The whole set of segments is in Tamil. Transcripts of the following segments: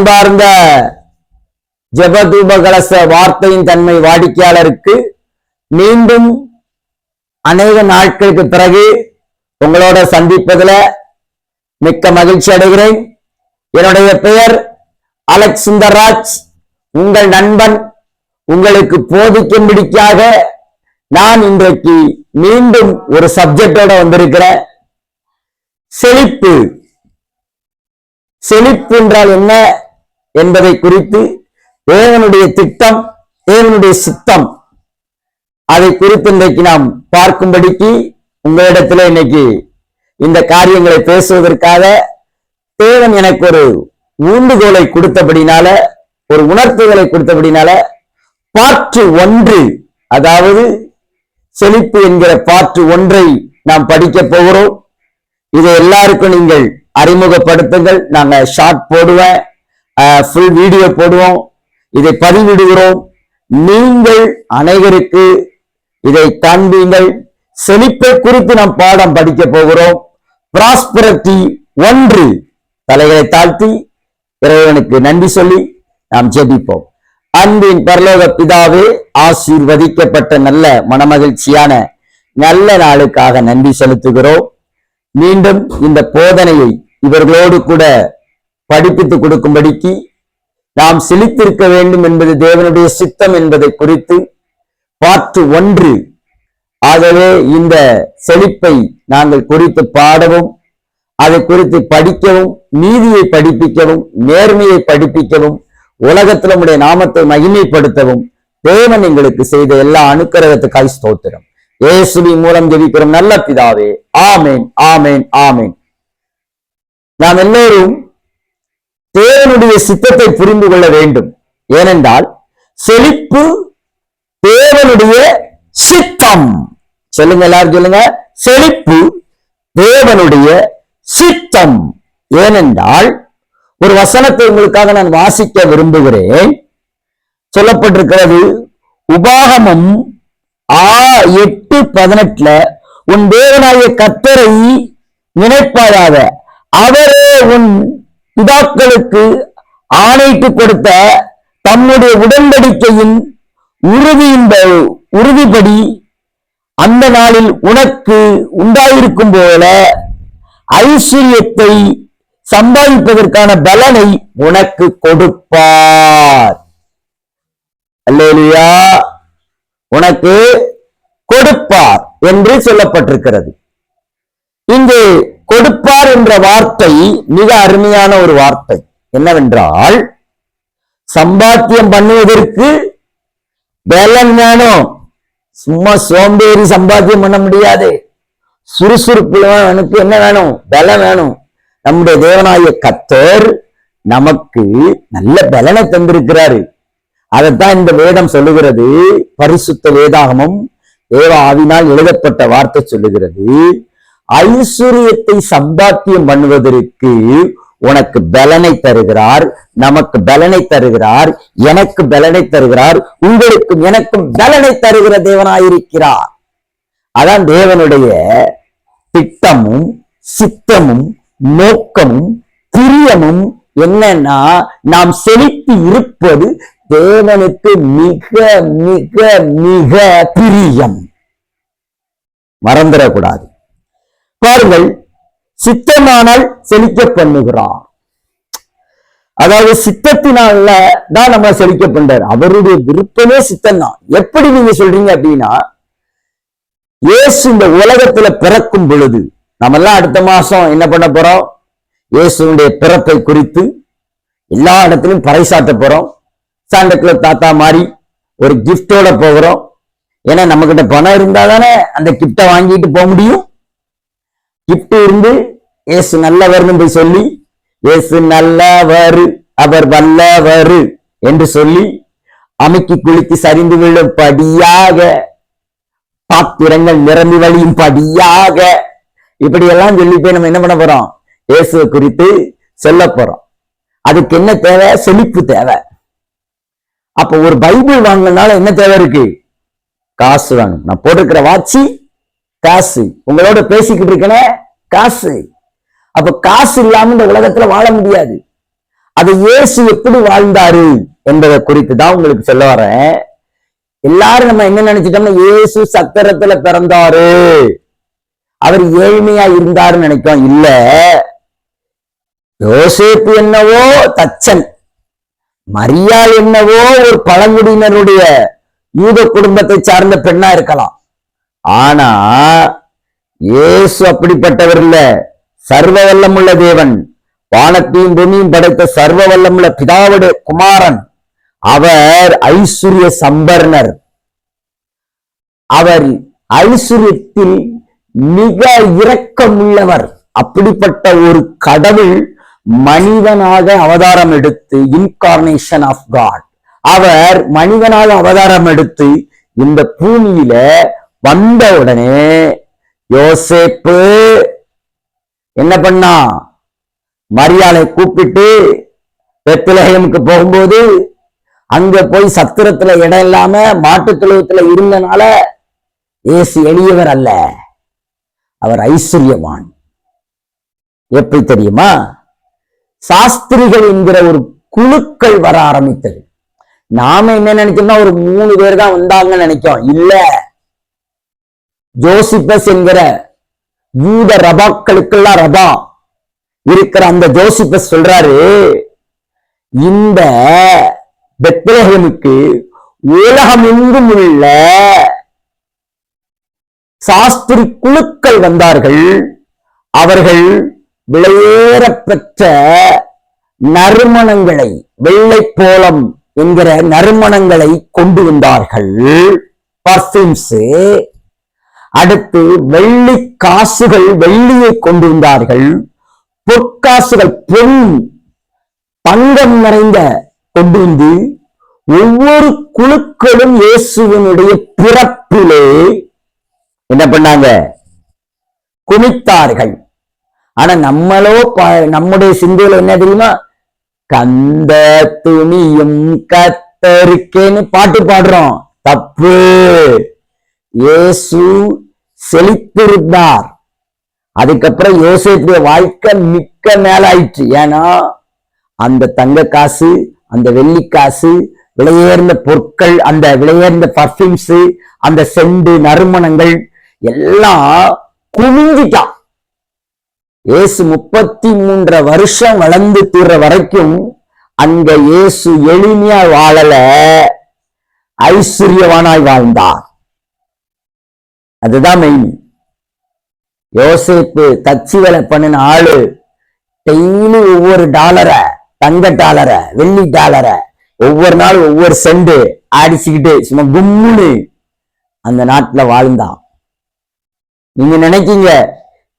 அன்பார்ந்த ஜெபதூப கலச வார்த்தையின் தன்மை வாடிக்கையாளருக்கு மீண்டும் அநேக நாட்களுக்கு பிறகு உங்களோட சந்திப்பதில் மிக்க மகிழ்ச்சி அடைகிறேன். என்னுடைய பெயர் அலெக்ஸ் சுந்தர்ராஜ். உங்கள் நண்பன். உங்களுக்கு போதிக்கும்படிக்காக நான் இன்றைக்கு மீண்டும் ஒரு சப்ஜெக்டோட வந்திருக்கிறேன். செழிப்பு. செழிப்பு என்றால் என்ன என்பதை குறித்து தேவனுடைய திட்டம், தேவனுடைய சித்தம், அதை குறித்து இன்றைக்கு நாம் பார்க்கும்படிக்கு உங்களிடத்தில் இன்னைக்கு இந்த காரியங்களை பேசுவதற்காக தேவன் எனக்கு ஒரு ஊண்டுகோலை கொடுத்தபடினால, ஒரு உணர்த்துதலை கொடுத்தபடினால பார்ட் 1, அதாவது செழிப்பு என்கிற பார்ட் 1 நாம் படிக்க போகிறோம். இதை எல்லாருக்கும் நீங்கள் அறிமுகப்படுத்துங்கள். நாங்க ஷார்ட் போடுவேன், ஃபுல் வீடியோ போடுவோம், இதை பதிவிடுகிறோம். நீங்கள் அனைவருக்கு இதை காண்பீங்கள். செழிப்பை குறித்து நாம் பாடம் படிக்க போகிறோம். பிராஸ்பரிட்டி 1. தலைகளை தாழ்த்தி இறைவனுக்கு நன்றி சொல்லி நாம் ஜெபிப்போம். அன்பின் பரலோக பிதாவே, ஆசீர்வதிக்கப்பட்ட நல்ல மனமகிழ்ச்சியான நல்ல நாளுக்காக நன்றி செலுத்துகிறோம். மீண்டும் இந்த போதனையை இவர்களோடு கூட படிப்பித்துக் கொடுக்கும்படிக்கு நாம் செழித்திருக்க வேண்டும் என்பது தேவனுடைய சித்தம் என்பதை குறித்து பார்ட் 1. ஆகவே இந்த செழிப்பை நாங்கள் குறித்து பாடவும், அதை குறித்து படிக்கவும், நீதியை படிப்பிக்கவும், நேர்மையை படிப்பிக்கவும், உலகத்தில் நம்முடைய நாமத்தை மகிமைப்படுத்தவும் தேவன் எங்களுக்கு செய்த எல்லா அனுக்கிரகத்துக்காய் ஸ்தோத்திரம். இயேசுவின் மூலம் ஜெபிக்கிறோம் நல்ல பிதாவே. ஆமேன், ஆமேன், ஆமேன். நாம் எல்லோரும் தேவனுடைய சித்தத்தை புரிந்து கொள்ள வேண்டும். ஏனென்றால் செழிப்பு தேவனுடைய சித்தம். சொல்லுங்க, எல்லாரும் சொல்லுங்க, செழிப்பு தேவனுடைய சித்தம். ஏனென்றால் ஒரு வசனத்தை உங்களுக்காக நான் வாசிக்க விரும்புகிறேன். சொல்லப்பட்டிருக்கிறது, உபாகமம் 8:18, உன் தேவனாகிய கர்த்தரை நினைப்பாயாக, அவரே உன் பிதாக்களுக்கு ஆணையிட்டு கொடுத்த தம்முடைய உடன்படிக்கையின் உறுதிப்படி அந்த நாளில் உனக்கு உண்டாயிருக்கும் போல ஐஸ்வர்யத்தை சம்பாதிப்பதற்கான பலனை உனக்கு கொடுப்பார். அல்லேலூயா. உனக்கு கொடுப்பார் என்று சொல்லப்பட்டிருக்கிறது. இங்கு கொடுப்பார் என்ற வார்த்தை மிக அருமையான ஒரு வார்த்தை. என்னவென்றால், சம்பாத்தியம் பண்ணுவதற்கு பலன் வேணும். சும்மா சோம்பேறி சம்பாத்தியம் பண்ண முடியாது. சுறுசுறுப்பு எனக்கு என்ன வேணும்? பலம் வேணும். நம்முடைய தேவனாகிய கர்த்தர் நமக்கு நல்ல பலனை தந்திருக்கிறாரு. அதைத்தான் இந்த வேதம் சொல்லுகிறது. பரிசுத்த வேதாகமம் தேவ ஆவினால் எழுதப்பட்ட வார்த்தை சொல்லுகிறது, ஐஸ்வர்யத்தை சம்பாத்தியம் பண்ணுவதற்கு உனக்கு பலனை தருகிறார், நமக்கு பலனை தருகிறார், எனக்கு பலனை தருகிறார், உங்களுக்கும் எனக்கும் பலனை தருகிற தேவனாயிருக்கிறார். அதான் தேவனுடைய திட்டமும் சித்தமும் நோக்கமும் பிரியமும். என்னன்னா, நாம் செழித்து இருப்பது தேவனுக்கு மிக மிக மிக பிரியம். மறந்துடக்கூடாது. பாருங்கள், சித்தமானால் செழிக்க பண்ணுகிறார். அதாவது சித்தத்தினால தான் நம்ம செழிக்க பண்றாரு. அவருடைய விருப்பமே சித்தம் தான். எப்படி நீங்க சொல்றீங்க அப்படின்னா, இயேசு இந்த உலகத்துல பிறக்கும் பொழுது, நம்ம எல்லாம் அடுத்த மாசம் என்ன பண்ண போறோம்? இயேசுடைய பிறப்பை குறித்து எல்லா இடத்திலும் பறைசாட்ட போறோம். சாண்டக்கிளாஸ் தாத்தா மாதிரி ஒரு கிஃப்டோட போகிறோம். ஏன்னா நம்ம கிட்ட பணம் இருந்தா தானே அந்த கிஃப்டை வாங்கிட்டு போக முடியும். கிஃப்ட் இருந்து இயேசு நல்லவர்னு போய் சொல்லி, இயேசு நல்லவர் அவர் வல்லவர் என்று சொல்லி அமுக்கி குலுக்கி சரிந்து விழும் படியாக, பாத்திரங்கள் நிரம்பி வழியும் படியாக, இப்படி எல்லாம் சொல்லி போய் நம்ம என்ன பண்ண போறோம்? இயேசுவை குறித்து சொல்ல போறோம். அதுக்கு என்ன தேவை? செழிப்பு தேவை. அப்ப ஒரு பைபிள் வாங்கினால என்ன தேவை இருக்கு? காசு வேணும். நான் போட்டிருக்கிற வாட்சி காசு, உங்களோட பேசிக்கிட்டு இருக்கேனே காசு. அப்ப காசு இல்லாம இந்த உலகத்துல வாழ முடியாது. அதை இயேசு எப்படி வாழ்ந்தாரு என்பதை குறித்து தான் உங்களுக்கு சொல்ல வரேன். எல்லாரும் நம்ம என்ன நினைச்சிட்டோம்னா இயேசு சத்திரத்துல பிறந்தாரு, அவர் ஏழ்மையா இருந்தாருன்னு நினைக்கிறோம். இல்ல, யோசேப்பு என்னவோ தச்சன், மரியாள் என்னவோ ஒரு பழங்குடியினருடைய யூத குடும்பத்தை சார்ந்த பெண்ணா இருக்கலாம். ஆனா இயேசு அப்படிப்பட்டவர் இல்ல. சர்வ வல்லமுள்ள தேவன், வானத்தையும் பூமியும் படைத்த சர்வ வல்லமுள்ள பிதாவுடைய குமாரன். அவர் ஐஸ்வர்ய சம்பர்ணர். அவர் ஐஸ்வர்யத்தில் மிக இரக்கமுள்ளவர். அப்படிப்பட்ட ஒரு கடவுள் மனிதனாக அவதாரம் எடுத்து, இன்கார்னேஷன் ஆஃப் காட், அவர் மனிதனாக அவதாரம் எடுத்து இந்த பூமியில வந்த உடனே யோசேப்பு என்ன பண்ணா? மரியாளை கூப்பிட்டு பெத்லகேமுக்கு போகும்போது அங்க போய் சத்திரத்துல இடம் இல்லாம மாட்டு தொழுவத்துல இருந்தனால இயேசு எளியவர் அல்ல, அவர் ஐஸ்வர்யவான். எப்படி தெரியுமா? சாஸ்திரிகள் என்கிற ஒரு குழுக்கள் வர ஆரம்பித்தது. நாம என்ன நினைச்சோம்னா ஒரு 3 பேர் தான் வந்தாங்கன்னு நினைச்சோம். இல்ல, ஜோசிபஸ் என்கிற யூத ரபாக்களுக்கெல்லாம் ரபா இருக்கிற அந்த ஜோசிபஸ் சொல்றாரு, இந்த பெத்லகேமுக்கு உலகம் எங்கும் உள்ள சாஸ்திரி குழுக்கள் வந்தார்கள். அவர்கள் விலையேற பெற்ற நறுமணங்களை, வெள்ளை போலம் என்கிற நறுமணங்களை கொண்டு வந்தார்கள், பர்ஃபியூம்ஸ். அடுத்து வெள்ளி காசுகள், வெள்ளியை கொண்டு வந்தார்கள். பொற்காசுகள், பொன் தங்கம் நிறைந்த கொண்டு வந்து ஒவ்வொரு குழுக்களும் இயேசுவினுடைய பிறப்பிலே என்ன பண்ணாங்க? குனித்தார்கள். ஆனா நம்மளோ நம்முடைய சிந்தையில என்ன தெரியுமா? கந்த துணியும் கத்தருக்கேன்னு பாட்டு பாடுறோம். தப்பு. இயேசு செழித்திருந்தார். அதுக்கப்புறம் யோசேப்புடைய வாழ்க்கை மிக்க மேல ஆயிடுச்சு. ஏன்னா அந்த தங்க காசு, அந்த வெள்ளி காசு, விலையேர்ந்த பொருட்கள், அந்த விலையேர்ந்த பர்ஃபியூம்ஸ், அந்த செண்டு நறுமணங்கள் எல்லாம் குமிஞ்சிட்டான். இயேசு 33 வருஷம் வளர்ந்து தீர்ற வரைக்கும் அங்க இயேசு எளிமையா வாழல, ஐஸ்வர்யவானாய் வாழ்ந்தார். அதுதான் மெயின். யோசேப்பு தச்சு வேலை பண்ணின ஆளு டெய்லி ஒவ்வொரு டாலரை, தங்க டாலரை, வெள்ளி டாலரை, ஒவ்வொரு நாள் ஒவ்வொரு செண்டு அடிச்சுக்கிட்டு சும்மா கும்முன்னு அந்த நாட்டுல வாழ்ந்தான். நீங்க நினைக்கீங்க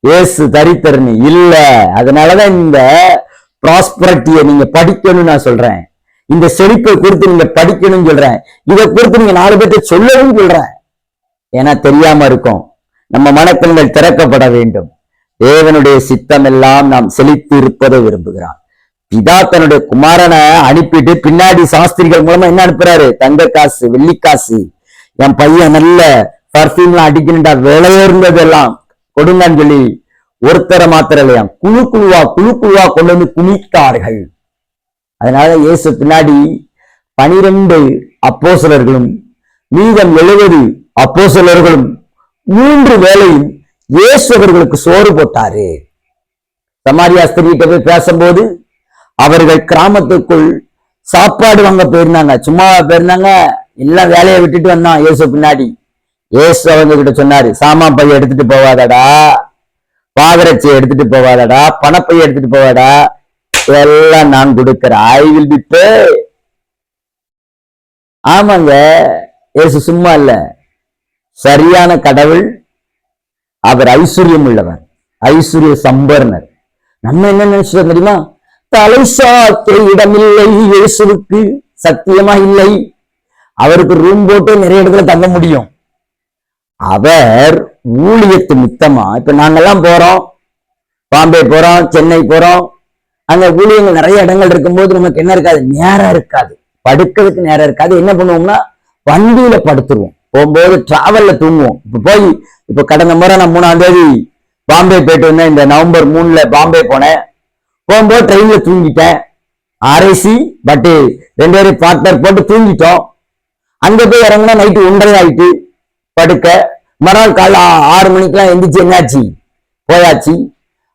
இயேசு தரித்திரன்னு. இல்ல, அதனாலதான் இந்த ப்ராஸ்பரிட்டியை நீங்க படிக்கணும்னு நான் சொல்றேன். இந்த செழிப்பை குறித்து நீங்க படிக்கணும்னு சொல்றேன். இதை குறித்து நீங்க 4 பேர்ட்ட சொல்லவும் சொல்றேன். ஏன்னா தெரியாம இருக்கும். நம்ம மனக்கண்கள் திறக்கப்பட வேண்டும். தேவனுடைய சித்தம் எல்லாம் நாம் செழித்து இருப்பதை விரும்புகிறான். பிதா தன்னுடைய குமாரனை அனுப்பிட்டு பின்னாடி சாஸ்திரிகள் மூலமா என்ன அனுப்புறாரு? தங்க காசு, வெள்ளிக்காசு. என் பையன் நல்ல பர்ஃபியூம்லாம் அடிக்கணுண்டா, விலையேர்ந்ததெல்லாம் கொடுங்கன்னு சொல்லி ஒருத்தரை மாத்திரம் இல்லையா, குழு குழுவா கொண்டு வந்து குனித்தார்கள். அதனால இயேசு பின்னாடி 12 அப்போஸ்தலர்களும் மீதம் 70 அப்போஸ்தலர்களும் 3 வேளையும் இயேசு அவர்களுக்கு சோறு போட்டாரு. சமாரியா ஸ்திரீகிட்ட போய் பேசும்போது அவர்கள் கிராமத்துக்குள் சாப்பாடு வாங்க போயிருந்தாங்க. சும்மா போயிருந்தாங்க, எல்லாம் வேலையை விட்டுட்டு வந்தான் இயேசு பின்னாடி. இயேசு அவங்க கிட்ட சொன்னாரு, சாமான் பைய எடுத்துட்டு போவாதடா, பாதரட்சியை எடுத்துட்டு போவாதடா, பணப்பைய எடுத்துட்டு போவாடா, எல்லாம் நான் கொடுக்கிறேன். ஐ வில் பி பே. ஆமாங்க, இயேசு சும்மா இல்ல, சரியான கடவுள். அவர் ஐஸ்வர்யம் உள்ளவர், ஐஸ்வர்ய சம்பர்ணர். நம்ம என்ன நினைச்சோம் தெரியுமா? தலை சாத்த இடமில்லை இயேசுவுக்கு, சத்தியமா இல்லை. அவருக்கு ரூம் போட்டு நிறைய இடத்துல தங்க முடியும். அவர் ஊழியத்து மித்தமா, இப்ப நாங்கெல்லாம் போறோம், பாம்பே போறோம், சென்னை போறோம், அங்க ஊழியங்கள் நிறைய இடங்கள் இருக்கும்போது நமக்கு என்ன இருக்காது? நேரம் இருக்காது, படுக்கிறதுக்கு நேரம் இருக்காது. என்ன பண்ணுவோம்னா வண்டியில படுத்துருவோம், போகும்போது டிராவல்ல தூங்குவோம். இப்ப கடந்த முறை நான் 3ஆம் தேதி பாம்பே போயிட்டு வந்தேன். இந்த நவம்பர் 3 பாம்பே போனேன். போகும்போது ட்ரெயின்ல தூங்கிட்டேன். ஆர்ஐசி பட் 2 பேரும் பார்ட்னர் போட்டு தூங்கிட்டோம். அங்க போய் இறங்கினா நைட்டு 1:30 ஆயிட்டு படுக்க. மறுநாள் காலைல 6 மணிக்கெல்லாம் எந்திரிச்சு என்னாச்சு போயாச்சு.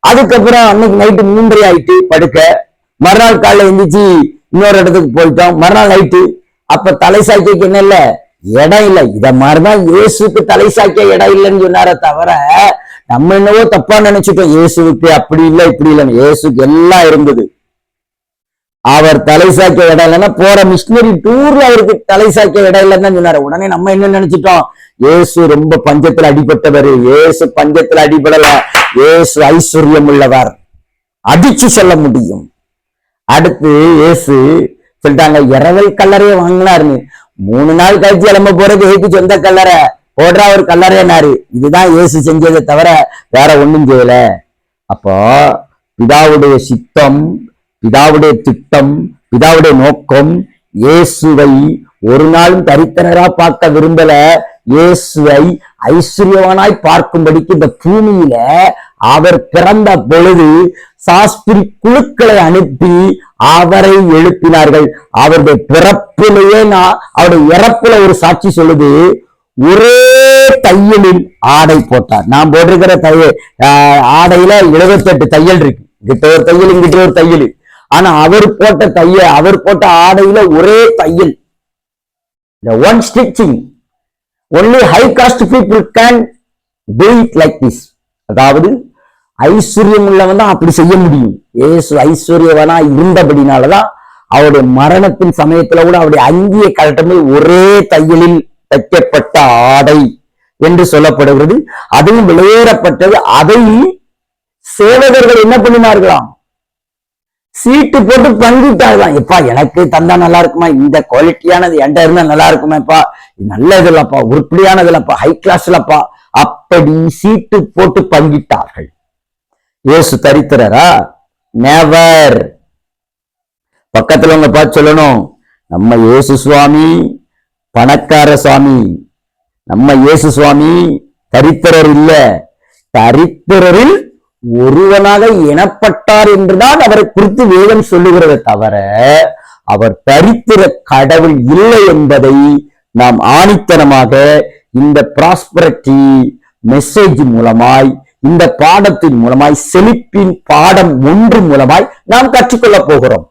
அதுக்கப்புறம் அன்னைக்கு நைட்டு 3:30 ஆயிட்டு படுக்க. மறுநாள் காலைல எந்திரிச்சு இன்னொரு இடத்துக்கு போயிட்டோம். மறுநாள் நைட்டு. அப்ப தலை சாய்க்க என்ன இல்ல, இடம் இல்லை. இத மாதிரிதான் இயேசுக்கு தலை சாய்க்க இடம் இல்லைன்னு சொன்னார தவிர நம்ம என்னவோ தப்பா நினைச்சிட்டோம். இயேசுக்கு அப்படி இல்லை இப்படி இல்லைன்னு. இயேசுக்கு எல்லாம் இருந்தது. அவர் தலை சாய்க்க இடம் இல்லைன்னா போற மிஷினரி டூர்ல அவருக்கு தலை சாய்க்க இடம் இல்லைன்னு தான் சொன்னாரு. உடனே நம்ம என்ன நினைச்சிட்டோம், இயேசு ரொம்ப பஞ்சத்துல அடிபட்டவர். இயேசு பஞ்சத்துல அடிபடல, இயேசு ஐஸ்வர்யம் உள்ளவர், அடிச்சு சொல்ல முடியும். அடுத்து இயேசு சொல்லிட்டாங்க இரவல் கல்லறையை வாங்கினாருன்னு. 3 நாள் கழிச்சு கிளம்ப போறது ஏக்கு சொந்த கல்லறை போடுறா ஒரு கல்லறைனாரு. இதுதான் இயேசு செஞ்சதை தவிர வேற ஒண்ணும் செய்யல. அப்போ பிதாவுடைய சித்தம், பிதாவுடைய திட்டம், பிதாவுடைய நோக்கம் இயேசுவை ஒரு நாளும் தரித்திரரா பார்க்க விரும்பல. இயேசுவை ஐஸ்வர்யவானாய் பார்க்கும்படிக்கு இந்த பூமியில அவர் பிறந்த பொழுது சாஸ்திரி குழுக்களை அனுப்பி அவரை எழுப்பினார்கள். அவருடைய பிறப்பிலேயே அவருடைய இறப்புல ஒரு சாட்சி சொல்லுது, ஒரே தையலில் ஆடை போட்டார். நான் போட்டிருக்கிற ஆடையில 78 தையல் இருக்கு. இங்கிட்ட ஒரு தையல், இங்கிட்ட ஒரு தையல். ஆனா அவர் போட்ட ஆடையில ஒரே தையல், one stitching. only high caste people can do it like this. அதாவது ஐஸ்வர்யம் உள்ளவன் தான் அப்படி செய்ய முடியும். இயேசு ஐஸ்வர்யவனா இருந்தபடினாலதான் அவருடைய மரணத்தின் சமயத்துல கூட அவருடைய அங்கியை கழட்டமே ஒரே தையலில் தைக்கப்பட்ட ஆடை என்று சொல்லப்படுகிறது. அதுவும் வெளியேறப்பட்டது. அதை சேவகர்கள் என்ன பண்ணினார்களாம், சீட்டு போட்டு பங்கிட்டார்களாம். எப்பா எனக்கு தந்தா நல்லா இருக்குமா, இந்த குவாலிட்டியானது என்கிட்ட இருந்தா நல்லா இருக்குமேப்பா, நல்லது இல்லப்பா, உருப்படியானது இல்லப்பா, ஹை கிளாஸ் இல்லப்பா, அப்படி சீட்டு போட்டு பங்கிட்டார்கள். இயேசு தரித்திரரா? நெவர். பக்கத்துல உங்க பார்த்து சொல்லணும், நம்ம இயேசு சுவாமி பணக்கார சுவாமி, நம்ம இயேசு சுவாமி தரித்திரர் இல்ல, தரித்திரரில் ஒருவனாக எனப்பட்டார் என்றுதான் அவரை குறித்து வேதம் சொல்லுகிறத தவிர அவர் தரித்திர கடவுள் இல்லை என்பதை நாம் ஆணித்தனமாக இந்த பிராஸ்பரிட்டி மெசேஜ் மூலமாய், இந்த பாடத்தின் மூலமாய், செழிப்பின் பாடம் 1 மூலமாய் நாம் கற்றுக்கொள்ள போகிறோம்.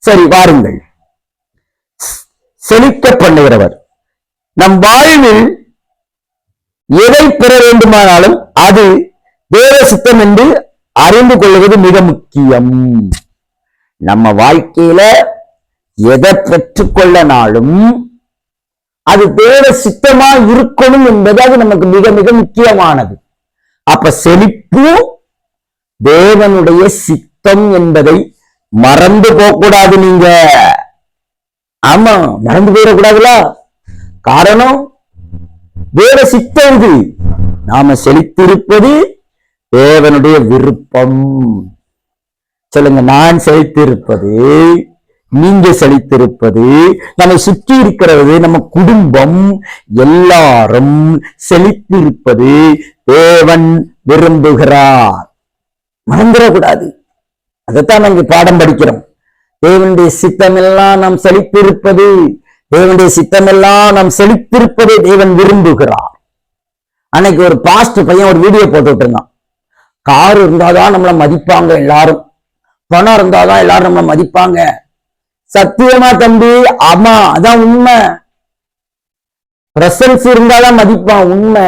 சரி வாருங்கள். செழிக்க பண்ணுகிறவர். நம் வாழ்வில் எதை பெற வேண்டுமானாலும் அது தேவ சித்தம் என்று அறிந்து கொள்வது மிக முக்கியம். நம்ம வாழ்க்கையில எதை பெற்றுக்கொள்ளனாலும் அது தேவ சித்தமா இருக்கணும் என்பது அது நமக்கு மிக மிக முக்கியமானது. அப்ப செழிப்பு தேவனுடைய சித்தம் என்பதை மறந்து போகக்கூடாது. நீங்க ஆமா, மறந்து போயிடக்கூடாதுல. காரணம் தேவ சித்தம். இது நாம செழித்திருப்பது தேவனுடைய விருப்பம். சொல்லுங்க, நான் செழித்திருப்பது, நீங்க செழித்திருப்பது, நம்மை சுற்றி இருக்கிறது, நம்ம குடும்பம் எல்லாரும் செழித்திருப்பது தேவன் விரும்புகிறார். மறந்துடக்கூடாது. அதைத்தான் நாங்க பாடம் படிக்கிறோம். தேவனுடைய சித்தமெல்லாம் நாம் செழித்திருப்பது, தேவனுடைய சித்தமெல்லாம் நாம் செழித்திருப்பதை தேவன் விரும்புகிறார். அன்னைக்கு ஒரு பாஸ்ட் பையன் ஒரு வீடியோ போட்டுட்டு இருந்தான். கார் இருந்தாதான் நம்மளை மதிப்பாங்க எல்லாரும், பணம் இருந்தாதான் எல்லாரும் நம்மளை மதிப்பாங்க. சத்தியமா தம்பி, ஆமா அதான் உண்மை. பிரசன்ஸ் இருந்தாதான் மதிப்பான், உண்மை.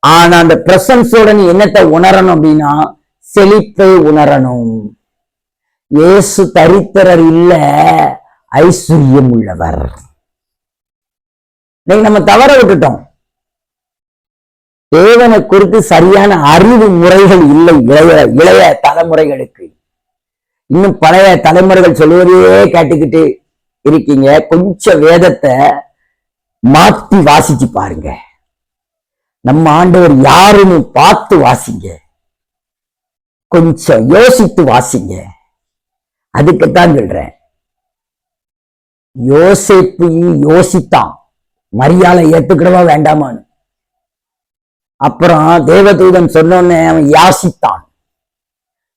ஆனா அந்த பிரசன்ஸோட நீ என்னத்தை உணரணும் அப்படின்னா செழிப்பை உணரணும். இயேசு தரித்திரர் இல்ல, ஐஸ்வர்யம் உள்ளவர். நீங்க நம்ம தவற விட்டுட்டோம். தேவனை குறித்து சரியான அறிவு முறைகள் இல்லை இளைய தலைமுறைகளுக்கு. இன்னும் பழைய தலைமுறைகள் சொல்லுவதையே கேட்டுக்கிட்டு இருக்கீங்க. கொஞ்சம் வேதத்தை மாத்தி வாசிச்சு பாருங்க. நம்ம ஆண்டவர் யாருன்னு பார்த்து வாசிங்க, கொஞ்சம் யோசித்து வாசிங்க. அதுக்குத்தான் சொல்றேன். யோசிப்பு யோசித்தான், மரியாதை ஏத்துக்கிடவா வேண்டாமான்னு. அப்புறம் தேவதூதன் சொன்னோன்னு அவன் யாசித்தான்,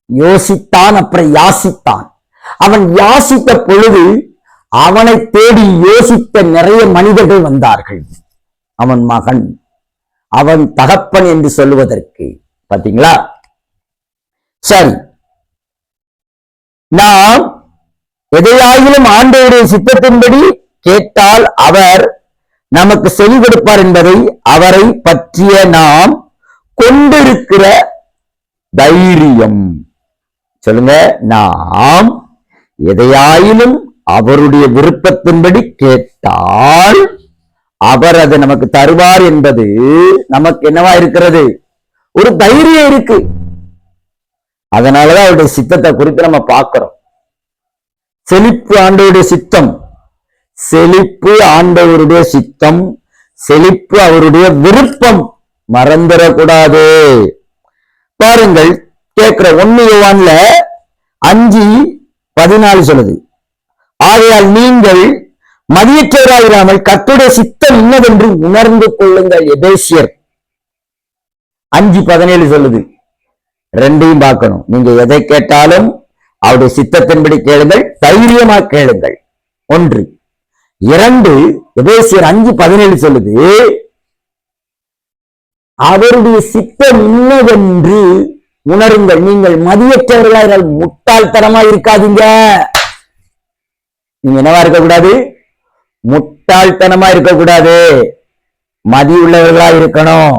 யோசித்தான், அப்புறம் யாசித்தான். அவன் யாசித்த பொழுது அவனை தேடி யோசித்த நிறைய மனிதர்கள் வந்தார்கள். அவன் மகன், அவன் தகப்பன் என்று சொல்லுவதற்கு. பாத்தீங்களா? சரி, நாம் எதையாயிலும் ஆண்டவருடைய சித்தத்தின்படி கேட்டால் அவர் நமக்கு செவி கொடுப்பார் என்பதை அவரை பற்றிய நாம் கொண்டிருக்கிற தைரியம். சொல்லுங்க, நாம் எதையாயிலும் அவருடைய விருப்பத்தின்படி கேட்டால் அவர் அதை நமக்கு தருவார் என்பது நமக்கு என்னவா இருக்கிறது? ஒரு தைரியம் இருக்கு. அதனாலதான் அவருடைய சித்தத்தை குறித்து நம்ம பார்க்கிறோம். செழிப்பு ஆண்டவருடைய சித்தம், செழிப்பு ஆண்டவருடைய சித்தம், செழிப்பு அவருடைய விருப்பம். மறந்துடக்கூடாது. பாருங்கள், கேட்கிற 1 யோவான்ல 5:14 சொல்லுது, ஆகையால் நீங்கள் மதியற்றவராயிராமல் கர்த்தருடைய சித்தம் இன்னதென்று உணர்ந்து கொள்ளுங்கள். எபேசியர் 5:17 சொல்லுது. ரெண்டையும் பார்க்கணும். நீங்க எதை கேட்டாலும் அவருடைய சித்தத்தின்படி கேளுங்கள், தைரியமா கேளுங்கள். 1. 2, எபேசியர் 5:17 சொல்லுது, அவருடைய சித்தம் இன்னதென்று உணருங்கள். நீங்கள் மதியற்றவர்களாக முட்டாள்தனமா இருக்காதீங்க. நீங்க என்னவா இருக்கக்கூடாது? முட்டாள்தனமா இருக்கக்கூடாது. மதி உள்ளவர்களாய் இருக்கணும்.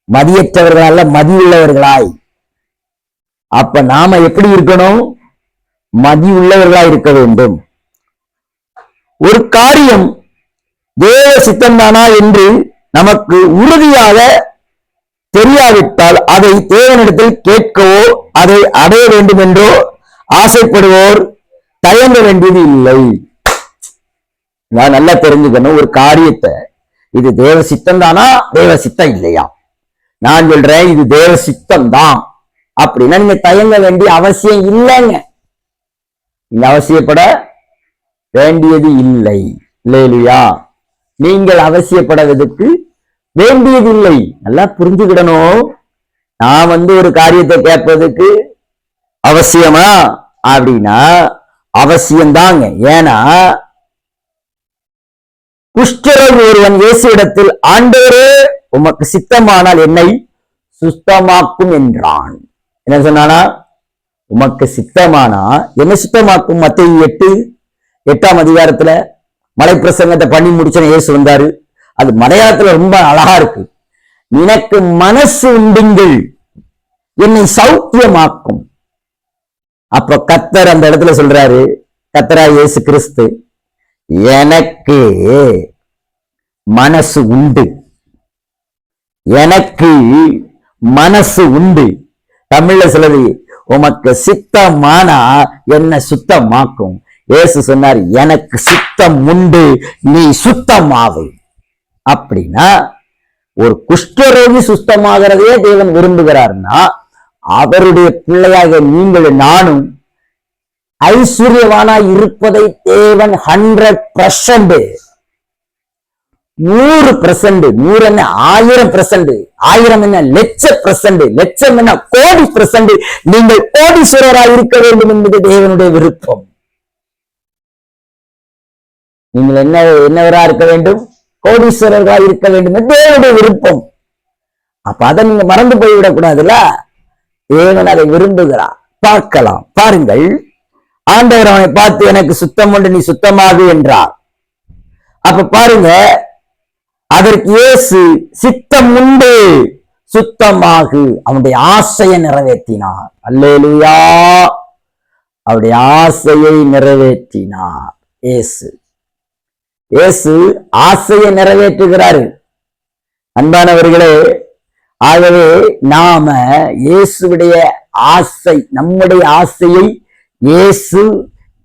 மதியற்றவர்களால மதி உள்ளவர்களாய். அப்ப நாம எப்படி இருக்கணும்? மதி உள்ளவர்களாய் இருக்க வேண்டும். ஒரு காரியம் தேவ சித்தம்தானா என்று நமக்கு உறுதியாக தெரியாவிட்டால் அதை தேவனிடத்தில் கேட்கவோ அதை அடைய வேண்டும் என்றோ ஆசைப்படுவோர் தயங்க வேண்டியது இல்லை. நான் நல்லா தெரிஞ்சுக்கணும் ஒரு காரியத்தை, இது தேவ சித்தம் தானா தேவ சித்தம் இல்லையா? நான் சொல்றேன் இது தேவ சித்தம் தான் அப்படின்னா நீங்க தயங்க வேண்டிய அவசியம் இல்லைங்க. நீங்க அவசியப்பட வேண்டியது இல்லை. இல்லையா? நீங்கள் அவசியப்படுவதற்கு வேண்டியதில்லை. நல்லா புரிஞ்சுக்கிடணும். நான் ஒரு காரியத்தை கேட்பதற்கு அவசியமா அப்படின்னா அவசியம்தாங்க. ஏன்னா குஷ்டரோகி ஒருவன் இயேசுவிடத்தில், ஆண்டவரே உமக்கு சித்தமானால் என்னை சுத்தமாக்கும் என்றான். என்ன சொன்னானா? உமக்கு சித்தமானா என்ன சித்தமாக்கும்? மத்தேயு 8ஆம் அதிகாரத்துல மலை பிரசங்கத்தை பண்ணி முடிச்சன இயேசு வந்தாரு. அது மலையாளத்துல ரொம்ப அழகா இருக்கு. எனக்கு மனசு உண்டுங்கள், என்னை சௌக்கியமாக்கும். அப்ப கர்த்தர் அந்த இடத்துல சொல்றாரு, கர்த்தரா இயேசு கிறிஸ்து, எனக்கு மனசு உண்டு, எனக்கு மனசு உண்டு. தமிழ்ல சொல்லுது, உமக்கு சித்தமானா என்ன சுத்தமாக்கும். இயேசு சொன்னார், எனக்கு சித்தம் உண்டு, நீ சுத்தமாகு. அப்படின்னா ஒரு குஷ்டரோகி சுத்தமாகிறதையே தேவன் விரும்புகிறார்னா, அவருடைய பிள்ளையாக நீங்கள் நானும் ஐஸ்வர்யவானா இருப்பதை தேவன் 100%, 100%, 100 என்ன 1000%, 1000 என்ன லட்சம்%, லட்சம் என்ன கோடி%, நீங்கள் கோடீஸ்வரராக இருக்க வேண்டும் என்பது தேவனுடைய விருப்பம். நீங்கள் என்னவரா இருக்க வேண்டும்? கோடீஸ்வரர்களாக இருக்க வேண்டும் என்று தேவனுடைய விருப்பம். அப்ப அதை நீங்க மறந்து போய்விடக் கூடாதுல்ல. தேவன் அதை விரும்புகிறார். பார்க்கலாம். பாருங்கள், ஆண்டவர் அவனை பார்த்து, எனக்கு சுத்தம் உண்டு, நீ சுத்தமாகு என்றார். அப்ப பாருங்க, அதற்கு இயேசு சித்தம் உண்டு, சுத்தமாகு, அவனுடைய ஆசையை நிறைவேற்றினார். அல்லேலூயா! அவருடைய ஆசையை நிறைவேற்றினார். இயேசு ஆசையை நிறைவேற்றுகிறாரு. அன்பானவர்களே, ஆகவே நாம இயேசுடைய ஆசை, நம்முடைய ஆசையை இயேசு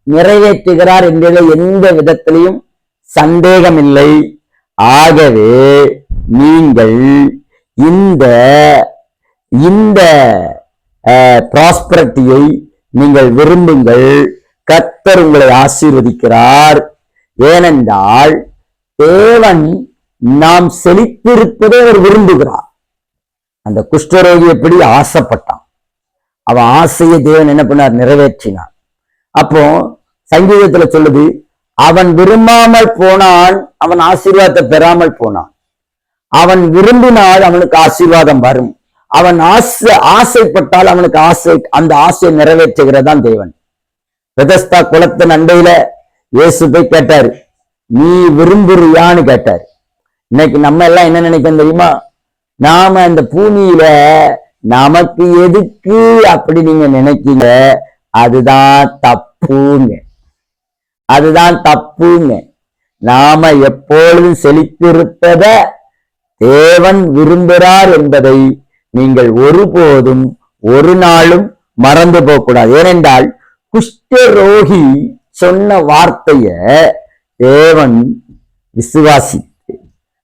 நிறைவேற்றுகிறார் என்பதில் எந்த விதத்திலையும் சந்தேகம் இல்லை. ஆகவே நீங்கள் இந்த ப்ராஸ்பரிட்டியை நீங்கள் விரும்புங்கள். கர்த்தர் உங்களை ஆசீர்வதிக்கிறார். ஏனென்றால் தேவன் நாம் செழித்திருப்பதை அவர் விரும்புகிறார். அந்த குஷ்டரோகி எப்படி ஆசைப்பட்டான், அவன் ஆசையை தேவன் என்ன பண்ணார்? நிறைவேற்றினார். அப்போ சங்கீதத்துல சொல்லுது, அவன் விரும்பாமல் போனான், அவன் ஆசீர்வாதத்தை பெறாமல் போனான். அவன் விரும்பினால் அவனுக்கு ஆசீர்வாதம் வரும். அவன் ஆசைப்பட்டால் அவனுக்கு அந்த ஆசையை நிறைவேற்றுகிறதான் தேவன். பெதஸ்தா குளத்தின் அண்டையில இயேசு போய் கேட்டாரு, நீ விரும்புறியான்னு கேட்டாரு. இன்னைக்கு நம்ம எல்லாம் என்ன நினைக்கணும் தெரியுமா? நாம இந்த பூமியில நமக்கு எதுக்கு அப்படி நீங்க நினைக்கீங்க, அதுதான் தப்புங்க. அதுதான் தப்புங்க. நாம எப்பொழுதும் செழித்திருப்பத தேவன் விரும்புகிறார் என்பதை நீங்கள் ஒருபோதும் ஒரு நாளும் மறந்து போகக்கூடாது. ஏனென்றால் குஷ்டரோகி சொன்ன வார்த்தைய தேவன் விசுவாசித்து,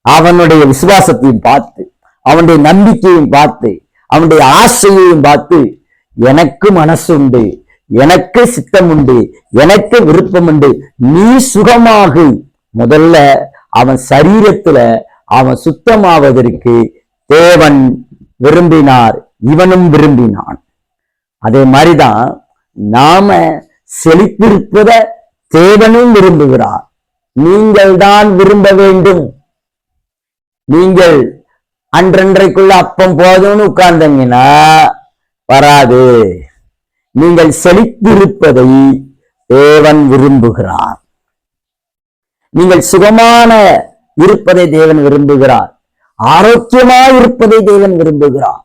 அவனுடைய விசுவாசத்தையும் பார்த்து, அவனுடைய நம்பிக்கையும் பார்த்து, அவனுடைய ஆசையையும் பார்த்து, எனக்கு மனசு உண்டு, எனக்கு சித்தம் உண்டு, எனக்கு விருப்பம் உண்டு, நீ சுகமாகு. முதல்ல அவன் சரீரத்துல அவன் சுத்தமாவதற்கு தேவன் விரும்பினார், இவனும் விரும்பினான். அதே மாதிரிதான் நாம செழித்திருப்பத தேவனும் விரும்புகிறார். நீங்கள் தான் விரும்ப வேண்டும். நீங்கள் அன்றன்றைக்குள்ள அப்பம் போதும்னு உட்கார்ந்தீங்கன்னா வராது. நீங்கள் செழித்திருப்பதை தேவன் விரும்புகிறார். நீங்கள் சுகமான இருப்பதை தேவன் விரும்புகிறார். ஆரோக்கியமாக இருப்பதை தேவன் விரும்புகிறார்.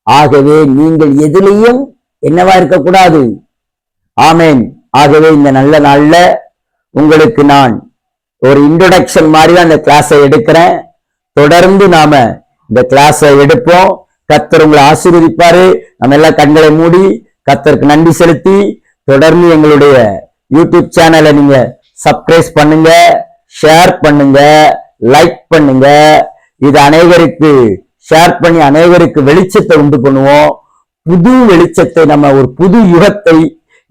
ஆகவே நீங்கள் எதிலையும் என்னவா இருக்கக்கூடாது. ஆமேன். ஆகவே இந்த நல்ல நாள்ல உங்களுக்கு நான் ஒரு இன்ட்ரோடக்ஷன் மாதிரி அந்த கிளாஸை எடுக்கிறேன். தொடர்ந்து நாம இந்த கிளாஸை எடுப்போம். கர்த்தர் உங்களை ஆசீர்வதிப்பாரு. நம்ம எல்லாம் கண்களை மூடி கர்த்தருக்கு நன்றி செலுத்தி தொடர்ந்து எங்களுடைய யூடியூப் சேனலை நீங்க சப்ஸ்கிரைப் பண்ணுங்க, ஷேர் பண்ணுங்க, லைக் பண்ணுங்க. இது அனைவருக்கு ஷேர் பண்ணி அனைவருக்கு வெளிச்சத்தை உண்டு பண்ணுவோம். புது வெளிச்சத்தை, நம்ம ஒரு புது யுகத்தை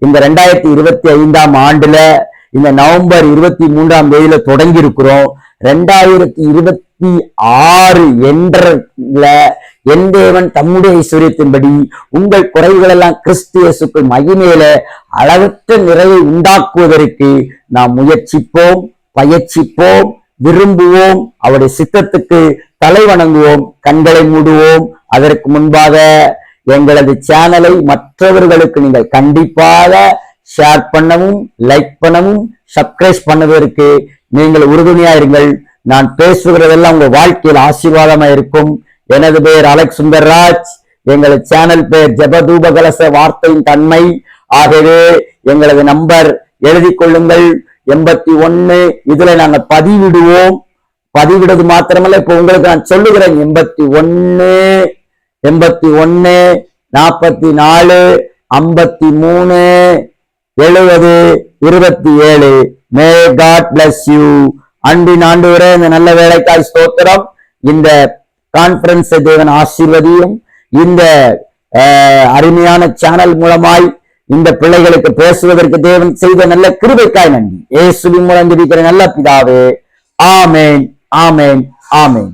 இந்த 2025 ஆண்டுல இந்த நவம்பர் 23 தொடங்கி இருக்கிறோம். 2026 என் தேவன் தம்முடைய ஐஸ்வரியத்தின்படி உங்கள் குறைவுகள் எல்லாம் கிறிஸ்து இயேசுக்குள் மகிமையில அளவற்ற நிறைவை உண்டாக்குவதற்கு நாம் முயற்சிப்போம், பயிற்சிப்போம், விரும்புவோம். அவருடைய சித்தத்துக்கு தலை வணங்குவோம், கண்களை மூடுவோம். அதற்கு முன்பாக எங்களது சேனலை மற்றவர்களுக்கு நீங்கள் கண்டிப்பாக ஷேர் பண்ணவும், லைக் பண்ணவும், சப்ஸ்கிரைப் பண்ணுவதற்கு நீங்கள் உறுதுணையா இருங்கள். நான் பேசுகிறதெல்லாம் உங்க வாழ்க்கையில் ஆசீர்வாதமா இருக்கும். எனது பெயர் அலெக்ஸ் சுந்தர்ராஜ். எங்களது சேனல் பெயர் ஜெபதூப கலச வார்த்தையின் தன்மை. ஆகவே எங்களது நம்பர் எழுதி கொள்ளுங்கள், 81. இதுல நாங்க பதிவிடுவோம். பதிவிடுவது மாத்திரமல்ல, இப்ப உங்களுக்கு நான் சொல்லுகிறேன், 81 44 53 70 27. May God bless you. அன்பின் ஆண்டவரே, இந்த நல்ல வேலைக்காய் ஸ்தோத்திரம். இந்த கான்பரன்ஸ் தேவன் ஆசீர்வதியும். இந்த அருமையான சேனல் மூலமாய் இந்த பிள்ளைகளுக்கு பேசுவதற்கு தேவன் செய்த நல்ல கிருபைக்காய் நன்றி. இயேசுவின் மூலம் ஜெபிக்கிற நல்ல பிதாவே, ஆமேன், ஆமேன், ஆமேன்.